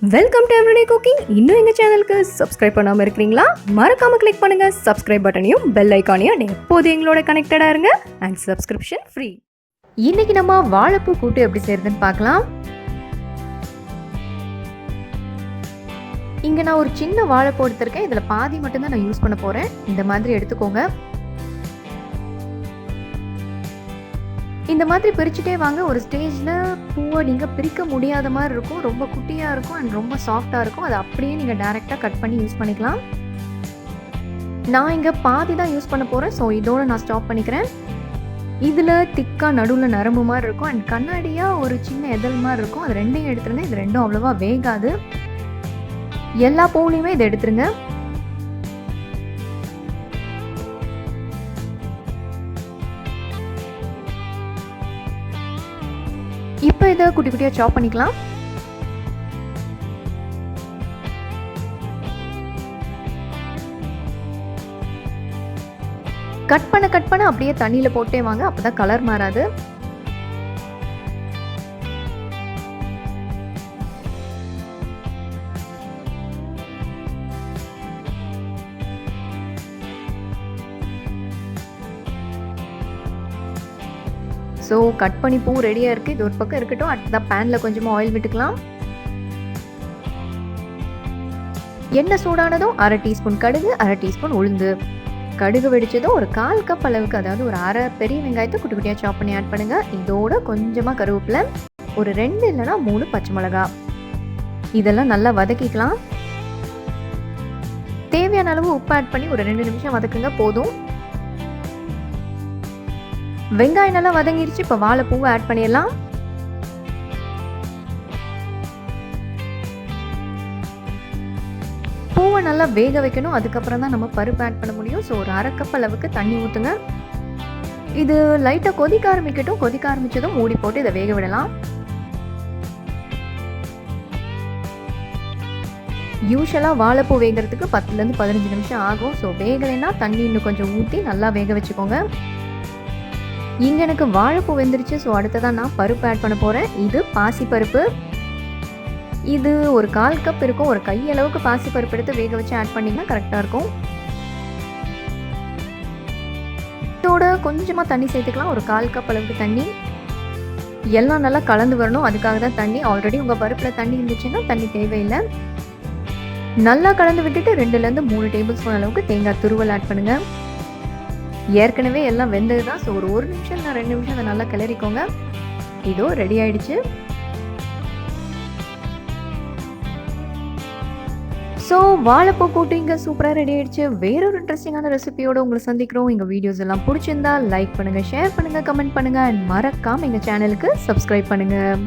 Welcome to everyday cooking. இன்னும் எங்கள் சேனலுக்கு சப்ஸ்கிரைப் பண்ணாமல் இருக்கிறீங்களா? மறக்காமல் கிளிக் பண்ணுங்கள் சப்ஸ்கிரைப் பட்டனையும் பெல் ஐக்கானையும். எப்போது எங்களோட கனெக்டடாக இருங்க அண்ட் சப்ஸ்கிரிப்ஷன் ஃப்ரீ. இன்னைக்கு நம்ம வாழைப்பூ கூட்டு எப்படி செய்யறதுன்னு பார்க்கலாம். இங்கே நான் ஒரு சின்ன வாழைப்பூ எடுத்திருக்கேன். இதில் பாதி மட்டும்தான் நான் யூஸ் பண்ண போகிறேன். இந்த மாதிரி எடுத்துக்கோங்க. இந்த மாதிரி பிரிச்சுட்டே வாங்க. ஒரு ஸ்டேஜில் பூவை நீங்கள் பிரிக்க முடியாத மாதிரி இருக்கும். ரொம்ப குட்டியாக இருக்கும் அண்ட் ரொம்ப சாஃப்டாக இருக்கும். அதை அப்படியே நீங்கள் டைரெக்டாக கட் பண்ணி யூஸ் பண்ணிக்கலாம். நான் இங்கே பாதி தான் யூஸ் பண்ண போகிறேன். ஸோ இதோடு நான் ஸ்டாப் பண்ணிக்கிறேன். இதில் திக்காக நடுவில் நரம்பு மாதிரி இருக்கும் அண்ட் கண்ணாடியாக ஒரு சின்ன எதல் மாதிரி இருக்கும். அது ரெண்டையும் எடுத்துருங்க. இது ரெண்டும் அவ்வளோவா வேகாது. எல்லா பூவுலையுமே இதை எடுத்துருங்க. இப்போ இதை குட்டி குட்டியாக சாப் பண்ணிக்கலாம். கட் பண்ண அப்படியே தண்ணியில் போட்டே வாங்க. அப்பதான் கலர் மாறாது. ஸோ கட் பண்ணி பூ ரெடியாக இருக்குது. இது ஒரு பக்கம் இருக்கட்டும். அடுத்ததான் பேனில் கொஞ்சமாக ஆயில் விட்டுக்கலாம். எண்ணெய் சூடானதும் 1/2 டீஸ்பூன் கடுகு, 1/2 டீஸ்பூன் உளுந்து. கடுகு வெடிச்சதும் ஒரு 1/4 கப் அளவுக்கு, அதாவது ஒரு 1/2 பெரிய வெங்காயத்தை குட்டி குட்டியாக சாப் பண்ணி ஆட் பண்ணுங்கள். இதோட கொஞ்சமாக கருவேப்பிலை, ஒரு 2 இல்லைனா 3 பச்சை மிளகா. இதெல்லாம் நல்லா வதக்கிக்கலாம். தேவையான அளவு உப்பு ஆட் பண்ணி ஒரு 2 நிமிஷம் வதக்குங்க, போதும். வெங்காயம் நல்லா வதங்கிருச்சு. இப்போ வாழைப்பூவை ஆட் பண்ணிடலாம். பூவை நல்லா வேக வைக்கணும். அதுக்கப்புறம் தான் நம்ம பருப்பு ஆட் பண்ண முடியும். ஸோ ஒரு 1/2 கப் அளவுக்கு தண்ணி ஊற்றுங்க. இது லைட்டாக கொதிக்க ஆரம்பிக்கட்டும். கொதிக்க ஆரம்பிச்சதும் மூடி போட்டு இதை வேக விடலாம். யூஸ்வலாக வாழைப்பூ வேகிறதுக்கு 10லேருந்து 15 நிமிஷம் ஆகும். ஸோ வேகலைன்னா தண்ணி இன்னும் கொஞ்சம் ஊற்றி நல்லா வேக வச்சுக்கோங்க. இங்கே எனக்கு வாழைப்பூ வெந்துருச்சு. ஸோ அடுத்ததான் நான் பருப்பு ஆட் பண்ண போகிறேன். இது பாசிப்பருப்பு. இது ஒரு 1/4 கப் இருக்கும். ஒரு கையளவுக்கு பாசிப்பருப்பு எடுத்து வேக வச்சு ஆட் பண்ணிங்கன்னா கரெக்டாக இருக்கும். இதோட கொஞ்சமாக தண்ணி சேர்த்துக்கலாம். ஒரு 1/4 கப் அளவுக்கு தண்ணி. எல்லாம் நல்லா கலந்து வரணும். அதுக்காக தான் தண்ணி. ஆல்ரெடி உங்கள் பருப்பில் தண்ணி இருந்துச்சுன்னா தண்ணி தேவையில்லை. நல்லா கலந்து விட்டுட்டு 2லேருந்து 3 டேபிள் ஸ்பூன் அளவுக்கு தேங்காய் துருவல் ஆட் பண்ணுங்கள். ஏற்கனவே எல்லாம் வெந்தது தான். ஸோ ஒரு 1 நிமிஷம் இல்லை 2 நிமிஷம் அதை நல்லா கிளறிக்கோங்க. இதோ ரெடி ஆயிடுச்சு. ஸோ வாழைப்பூ கூட்டு இங்கே சூப்பராக ரெடி ஆயிடுச்சு. வேறொரு இன்ட்ரெஸ்டிங்கான ரெசிபியோடு உங்களை சந்திக்கிறோம். எங்கள் வீடியோஸ் எல்லாம் பிடிச்சிருந்தா லைக் பண்ணுங்கள், ஷேர் பண்ணுங்கள், கமெண்ட் பண்ணுங்கள் அண்ட் மறக்காமல் எங்கள் சேனலுக்கு சப்ஸ்கிரைப் பண்ணுங்கள்.